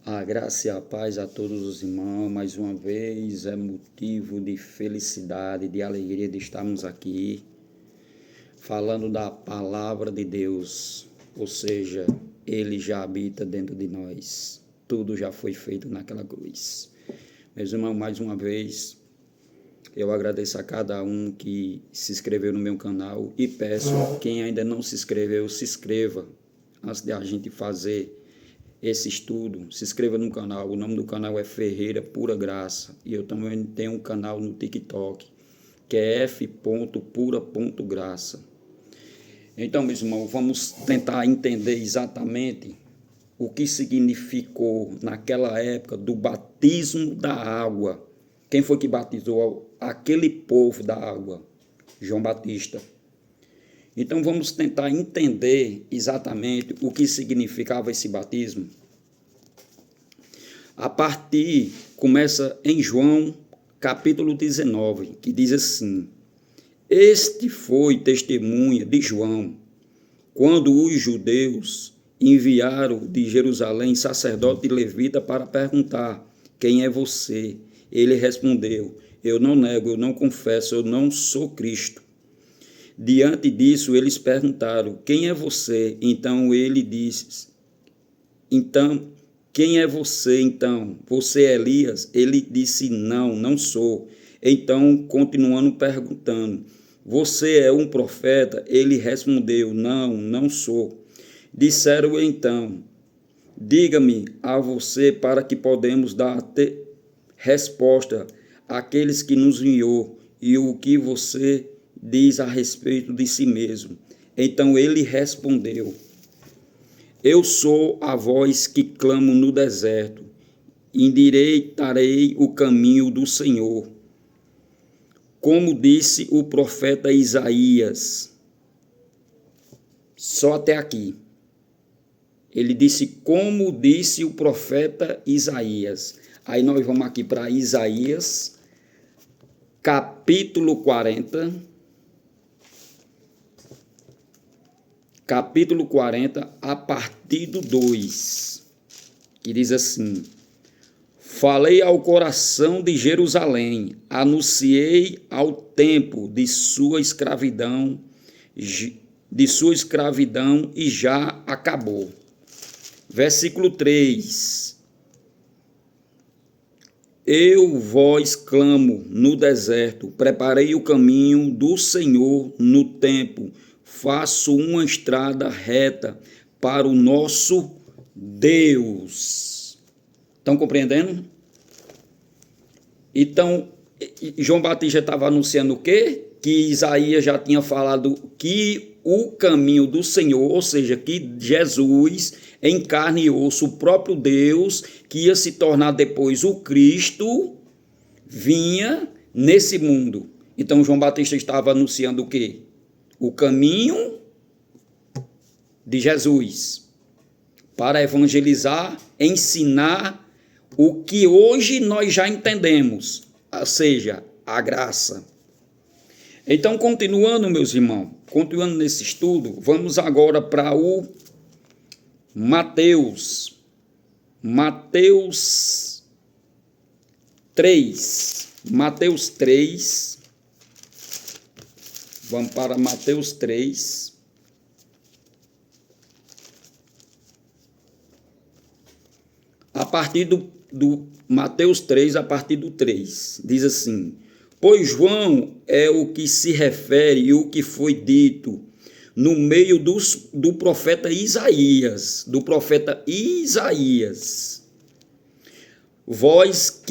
A graça e a paz a todos os irmãos, mais uma vez é motivo de felicidade, de alegria de estarmos aqui falando da palavra de Deus, ou seja, Ele já habita dentro de nós, tudo já foi feito naquela cruz. Meus irmãos, mais uma vez eu agradeço a cada um que se inscreveu no meu canal e peço, quem ainda não se inscreveu, se inscreva antes de a gente fazer esse estudo. Se inscreva no canal, o nome do canal é Ferreira Pura Graça, e eu também tenho um canal no TikTok, que é f.pura.graça. Então, meus irmãos, vamos tentar entender exatamente o que significou naquela época do batismo da água. Quem foi que batizou aquele povo da água? João Batista. Então vamos tentar entender exatamente o que significava esse batismo. Começa em João capítulo 19, que diz assim: Este foi testemunha de João, quando os judeus enviaram de Jerusalém sacerdote e levita para perguntar: quem é você? Ele respondeu: eu não nego, eu não confesso, eu não sou Cristo. Diante disso, eles perguntaram: quem é você? Então ele disse: quem é você então? Você é Elias? Ele disse: não, não sou. Então, continuando perguntando: você é um profeta? Ele respondeu: não, não sou. Disseram então: diga-me a você para que podemos dar resposta àqueles que nos enviou, e o que você diz a respeito de si mesmo. Então ele respondeu: eu sou a voz que clamo no deserto, endireitarei o caminho do Senhor. Como disse o profeta Isaías. Só até aqui. Ele disse como disse o profeta Isaías. Aí nós vamos aqui para Isaías, capítulo 40. Capítulo 40, a partir do 2, que diz assim: falei ao coração de Jerusalém, anunciei ao tempo de sua escravidão e já acabou. Versículo 3: eu vos clamo no deserto, preparei o caminho do Senhor no tempo, faço uma estrada reta para o nosso Deus. Estão compreendendo? Então, João Batista estava anunciando o quê? Que Isaías já tinha falado que o caminho do Senhor, ou seja, que Jesus, em carne e osso, o próprio Deus, que ia se tornar depois o Cristo, vinha nesse mundo. Então, João Batista estava anunciando o quê? O caminho de Jesus para evangelizar, ensinar o que hoje nós já entendemos, ou seja, a graça. Então, continuando, meus irmãos, continuando nesse estudo, vamos agora para o Mateus 3. Mateus 3. Vamos para Mateus 3. A partir do Mateus 3, a partir do 3, diz assim: pois João é o que se refere e o que foi dito no meio do profeta Isaías, voz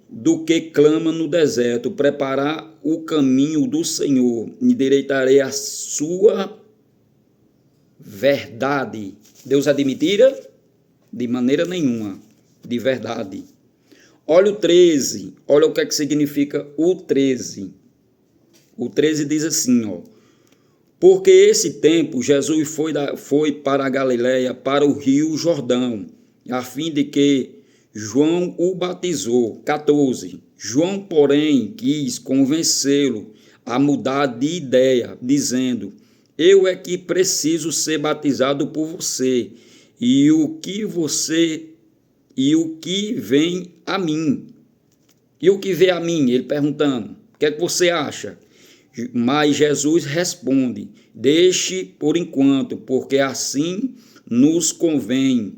do que clama no deserto, preparar o caminho do Senhor, endireitarei a sua verdade. Deus é de mentira? De maneira nenhuma, de verdade. Olha o 13, olha o que é que significa o 13. O 13 diz assim, ó: porque esse tempo Jesus foi para a Galileia, para o rio Jordão, a fim de que João o batizou. 14. João, porém, quis convencê-lo a mudar de ideia, dizendo: eu é que preciso ser batizado por você, e o que você e o que vem a mim. E o que vem a mim? Ele perguntando, o que é que você acha? Mas Jesus responde, deixe por enquanto, porque assim nos convém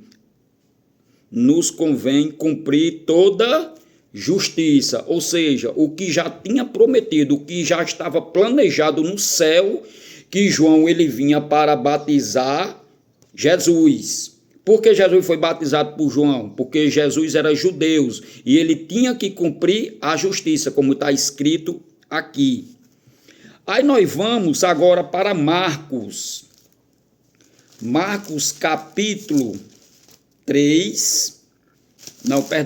cumprir toda justiça, ou seja, o que já tinha prometido, o que já estava planejado no céu, que João ele vinha para batizar Jesus. Por que Jesus foi batizado por João? Porque Jesus era judeu e ele tinha que cumprir a justiça, como está escrito aqui. Aí nós vamos agora para Marcos. Marcos capítulo 3,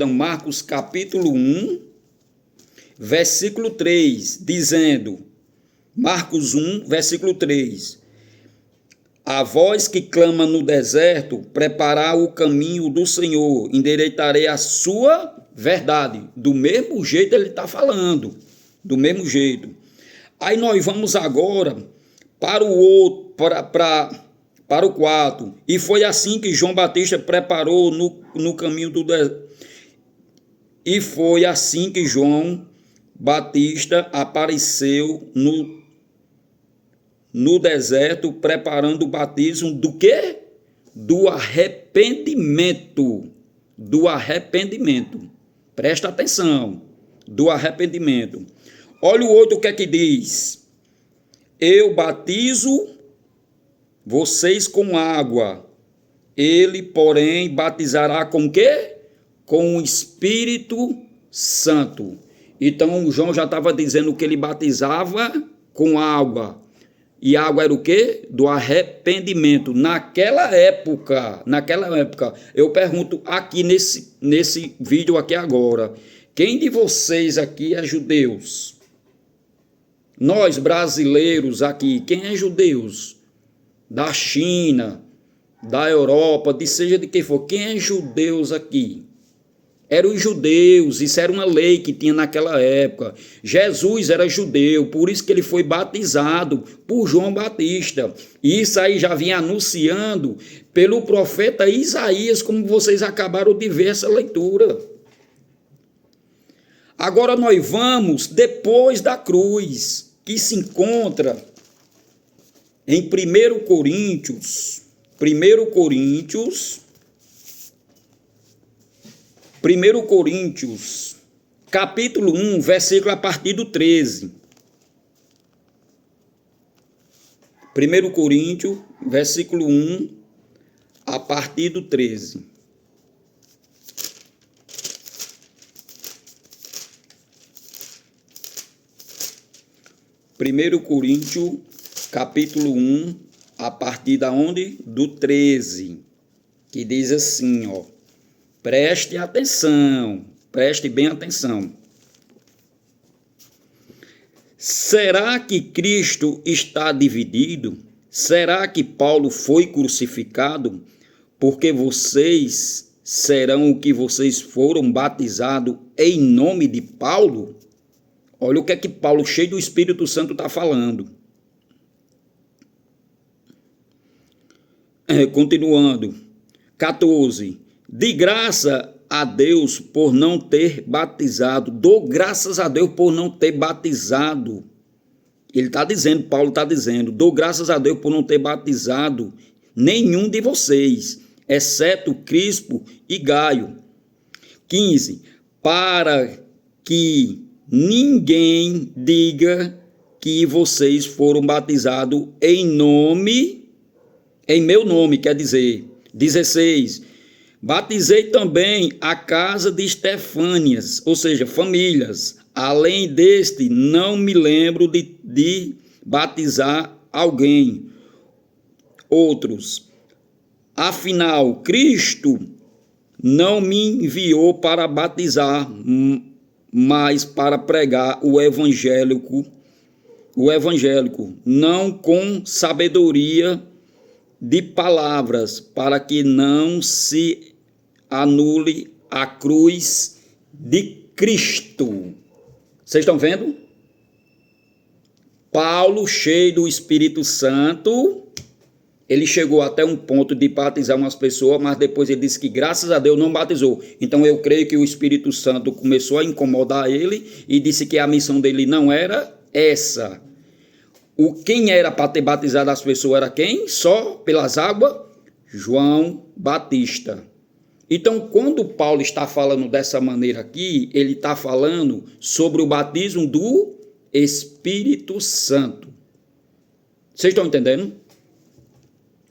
Marcos capítulo 1, versículo 3, dizendo, Marcos 1, versículo 3, a voz que clama no deserto, preparar o caminho do Senhor, endireitarei a sua verdade. Do mesmo jeito ele está falando, do mesmo jeito. Aí nós vamos agora para o outro, para o 4. E foi assim que João Batista preparou no caminho do deserto. E foi assim que João Batista apareceu no deserto, preparando o batismo do quê? Do arrependimento. Do arrependimento. Presta atenção. Do arrependimento. Olha o outro, o que é que diz? Eu batizo vocês com água. Ele, porém, batizará com quê? Com o Espírito Santo. Então, João já estava dizendo que ele batizava com água. E água era o quê? Do arrependimento. Naquela época, eu pergunto aqui nesse vídeo aqui agora, quem de vocês aqui é judeus? Nós brasileiros aqui, quem é judeus? Da China, da Europa, seja de quem for, quem é judeus aqui? Eram os judeus, isso era uma lei que tinha naquela época. Jesus era judeu, por isso que ele foi batizado por João Batista. E isso aí já vinha anunciando pelo profeta Isaías, como vocês acabaram de ver essa leitura. Agora nós vamos depois da cruz, que se encontra em 1 Coríntios, capítulo 1, versículo a partir do 13. 1 Coríntios, versículo 1, a partir do 13. Primeiro Coríntios, capítulo 1, a partir da onde? Do 13, que diz assim, ó. Preste atenção, preste bem atenção. Será que Cristo está dividido? Será que Paulo foi crucificado? Porque vocês serão o que vocês foram batizados em nome de Paulo? Olha o que é que Paulo, cheio do Espírito Santo, está falando. Continuando. 14. De graça a Deus por não ter batizado. Dou graças a Deus por não ter batizado. Ele está dizendo, Paulo está dizendo, dou graças a Deus por não ter batizado nenhum de vocês, exceto Crispo e Gaio. 15. Para que ninguém diga que vocês foram batizados em meu nome, quer dizer. 16. Batizei também a casa de Estefânias, ou seja, famílias. Além deste, não me lembro de batizar alguém. Outros. Afinal, Cristo não me enviou para batizar, mas para pregar o evangélico, não com sabedoria de palavras, para que não se anule a cruz de Cristo. Vocês estão vendo? Paulo, cheio do Espírito Santo, Ele chegou até um ponto de batizar umas pessoas, mas depois ele disse que graças a Deus não batizou. Então eu creio que o Espírito Santo começou a incomodar ele e disse que a missão dele não era essa. Quem era para ter batizado as pessoas era quem? Só pelas águas? João Batista. Então, quando Paulo está falando dessa maneira aqui, ele está falando sobre o batismo do Espírito Santo. Vocês estão entendendo?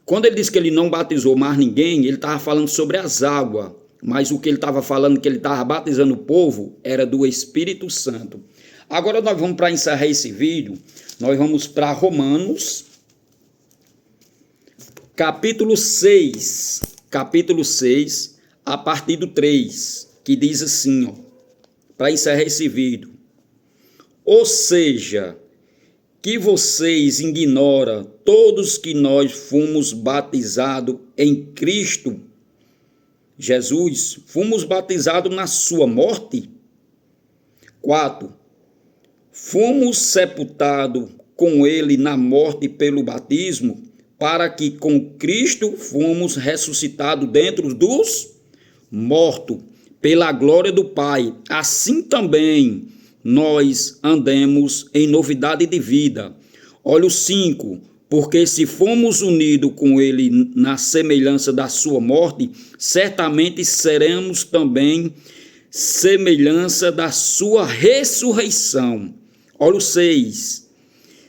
Quando ele disse que ele não batizou mais ninguém, ele estava falando sobre as águas. Mas o que ele estava falando, que ele estava batizando o povo, era do Espírito Santo. Agora nós vamos, para encerrar esse vídeo, nós vamos para Romanos, capítulo 6, a partir do 3, que diz assim, para encerrar esse vídeo. Ou seja, que vocês ignoram todos que nós fomos batizados em Cristo Jesus, fomos batizados na sua morte. 4. Fomos sepultados com ele na morte pelo batismo, para que com Cristo fomos ressuscitados dentro dos mortos, pela glória do Pai. Assim também nós andemos em novidade de vida. Olha o 5. Porque se fomos unidos com ele na semelhança da sua morte, certamente seremos também semelhança da sua ressurreição. Olha o 6.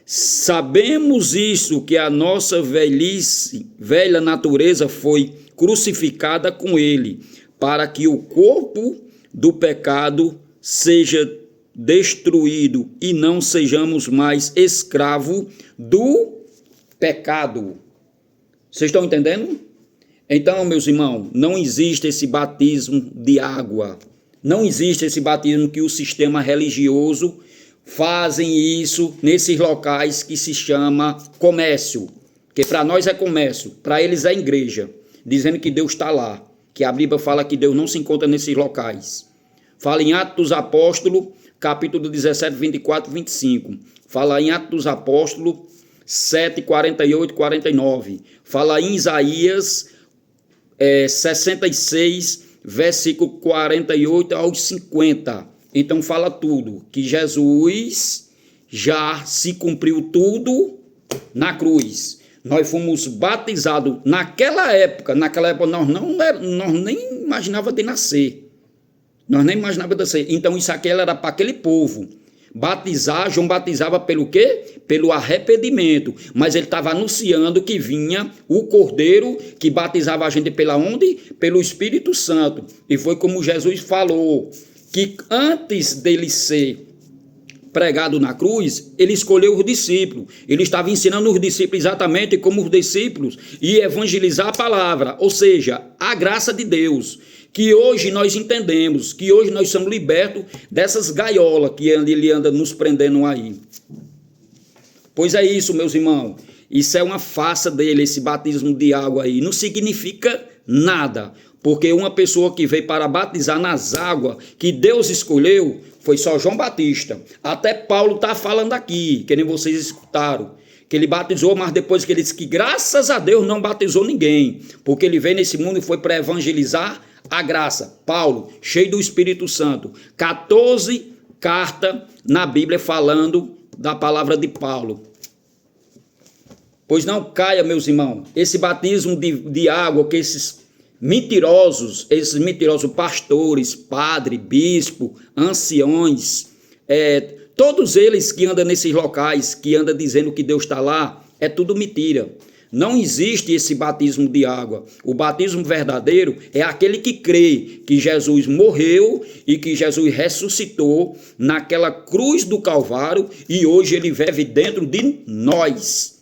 Sabemos isso, que a nossa velha natureza foi crucificada com ele, para que o corpo do pecado seja destruído e não sejamos mais escravos do pecado. Vocês estão entendendo? Então, meus irmãos, não existe esse batismo de água. Não existe esse batismo que o sistema religioso fazem isso nesses locais que se chama comércio. Que para nós é comércio, para eles é igreja, dizendo que Deus está lá. Que a Bíblia fala que Deus não se encontra nesses locais. Fala em Atos dos Apóstolos, capítulo 17, 24 e 25. Fala em Atos dos Apóstolos 7, 48 e 49. Fala em Isaías 66, versículo 48 aos 50. Então fala tudo, que Jesus já se cumpriu tudo na cruz. Nós fomos batizados naquela época nós nem imaginava de nascer. Nós nem imaginava de nascer. Então isso aqui era para aquele povo. Batizar, João batizava pelo quê? Pelo arrependimento. Mas ele estava anunciando que vinha o Cordeiro que batizava a gente pela onde? Pelo Espírito Santo. E foi como Jesus falou, que antes dele ser pregado na cruz, ele escolheu os discípulos. Ele estava ensinando os discípulos exatamente como os discípulos iam evangelizar a palavra, ou seja, a graça de Deus. Que hoje nós entendemos, que hoje nós somos libertos dessas gaiolas que ele anda nos prendendo aí. Pois é isso, meus irmãos. Isso é uma farsa dele, esse batismo de água aí. Não significa nada, porque uma pessoa que veio para batizar nas águas que Deus escolheu foi só João Batista. Até Paulo está falando aqui, que nem vocês escutaram, que ele batizou, mas depois que ele disse que graças a Deus não batizou ninguém, porque ele veio nesse mundo e foi para evangelizar a graça. Paulo, cheio do Espírito Santo, 14 cartas na Bíblia falando da palavra de Paulo. Pois não caia, meus irmãos, esse batismo de água que esses mentirosos pastores, padre, bispo, anciões, todos eles que andam nesses locais, que andam dizendo que Deus está lá, é tudo mentira. Não existe esse batismo de água. O batismo verdadeiro é aquele que crê que Jesus morreu e que Jesus ressuscitou naquela cruz do Calvário e hoje ele vive dentro de nós.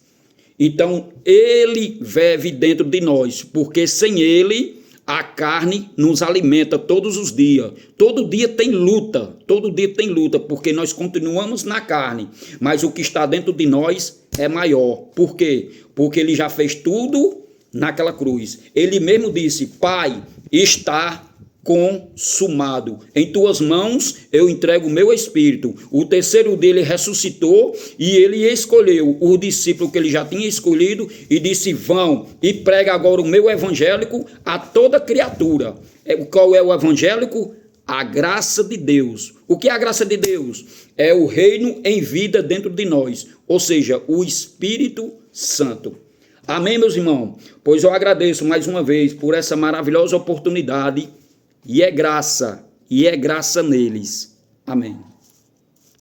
Então, ele vive dentro de nós, porque sem ele, a carne nos alimenta todos os dias. Todo dia tem luta, porque nós continuamos na carne, mas o que está dentro de nós é maior. Por quê? Porque ele já fez tudo naquela cruz. Ele mesmo disse, Pai, está consumado. Em tuas mãos eu entrego o meu espírito. O terceiro dele ressuscitou e ele escolheu o discípulo que ele já tinha escolhido e disse: vão e prega agora o meu evangélico a toda criatura. Qual é o evangélico? A graça de Deus. O que é a graça de Deus? É o reino em vida dentro de nós, ou seja, o Espírito Santo. Amém, meus irmãos? Pois eu agradeço mais uma vez por essa maravilhosa oportunidade. E é graça neles. Amém.